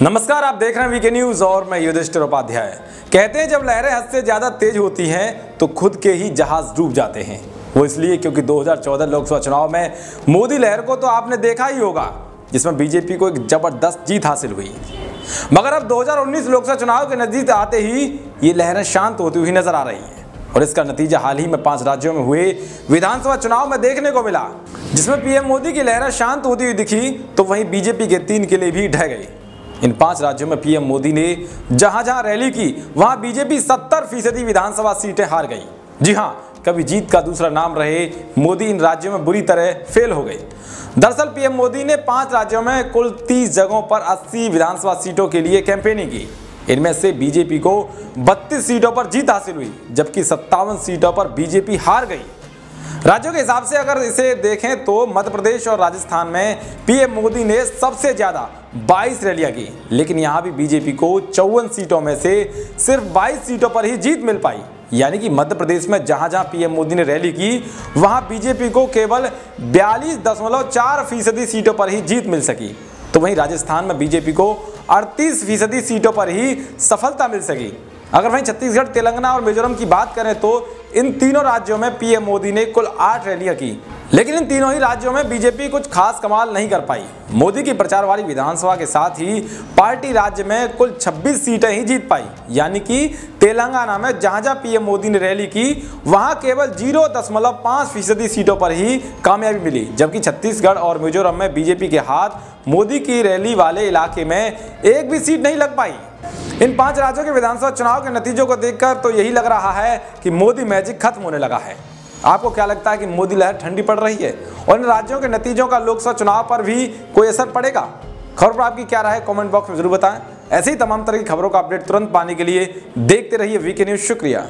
नमस्कार, आप देख रहे हैं वीके न्यूज और मैं युधिष्ठिर उपाध्याय। कहते हैं जब लहरें हद से ज्यादा तेज होती हैं तो खुद के ही जहाज डूब जाते हैं। वो इसलिए क्योंकि 2014 लोकसभा चुनाव में मोदी लहर को तो आपने देखा ही होगा, जिसमें बीजेपी को एक जबरदस्त जीत हासिल हुई। मगर अब 2019 लोकसभा चुनाव के नजदीक आते ही ये लहरें शांत होती हुई नजर आ रही हैं और इसका नतीजा हाल ही में 5 राज्यों में हुए विधानसभा चुनाव में देखने को मिला, जिसमें पीएम मोदी की लहरें शांत होती हुई दिखी तो वहीं बीजेपी के 3 किले भी ढह गए। इन 5 राज्यों में पीएम मोदी ने जहां जहां रैली की वहां बीजेपी 70% विधानसभा सीटें हार गई। जी हां, कभी जीत का दूसरा नाम रहे मोदी इन राज्यों में बुरी तरह फेल हो गए। दरअसल पीएम मोदी ने 5 राज्यों में कुल 30 जगहों पर 80 विधानसभा सीटों के लिए कैंपेनिंग की। इनमें से बीजेपी को 32 सीटों पर जीत हासिल हुई, जबकि 57 सीटों पर बीजेपी हार गई। राज्यों के हिसाब से अगर इसे देखें तो मध्य प्रदेश और राजस्थान में पीएम मोदी ने सबसे ज्यादा 22 रैलियां की, लेकिन यहां भी बीजेपी को 54 सीटों में से सिर्फ 22 सीटों पर ही जीत मिल पाई। यानी कि मध्य प्रदेश में जहां जहां पीएम मोदी ने रैली की वहां बीजेपी को केवल 42.4% सीटों पर ही जीत मिल सकी। तो वहीं राजस्थान में बीजेपी को 38% सीटों पर ही सफलता मिल सकी। अगर वहीं छत्तीसगढ़, तेलंगाना और मिजोरम की बात करें तो इन तीनों राज्यों में पीएम मोदी ने कुल 8 रैलियां की, लेकिन इन तीनों ही राज्यों में बीजेपी कुछ खास कमाल नहीं कर पाई। मोदी की प्रचार वाली विधानसभा के साथ ही पार्टी राज्य में कुल 26 सीटें ही जीत पाई। यानी कि तेलंगाना में जहां जहां पीएम मोदी ने रैली की वहां केवल 0.5% सीटों पर ही कामयाबी मिली, जबकि छत्तीसगढ़ और मिजोरम में बीजेपी के हाथ मोदी की रैली वाले इलाके में एक भी सीट नहीं लग पाई। इन 5 राज्यों के विधानसभा चुनाव के नतीजों को देखकर तो यही लग रहा है कि मोदी मैजिक खत्म होने लगा है। आपको क्या लगता है कि मोदी लहर ठंडी पड़ रही है और इन राज्यों के नतीजों का लोकसभा चुनाव पर भी कोई असर पड़ेगा? खबर पर आपकी क्या राय है, कमेंट बॉक्स में जरूर बताएं। ऐसे ही तमाम तरह की खबरों का अपडेट तुरंत पाने के लिए देखते रहिए वीके न्यूज। शुक्रिया।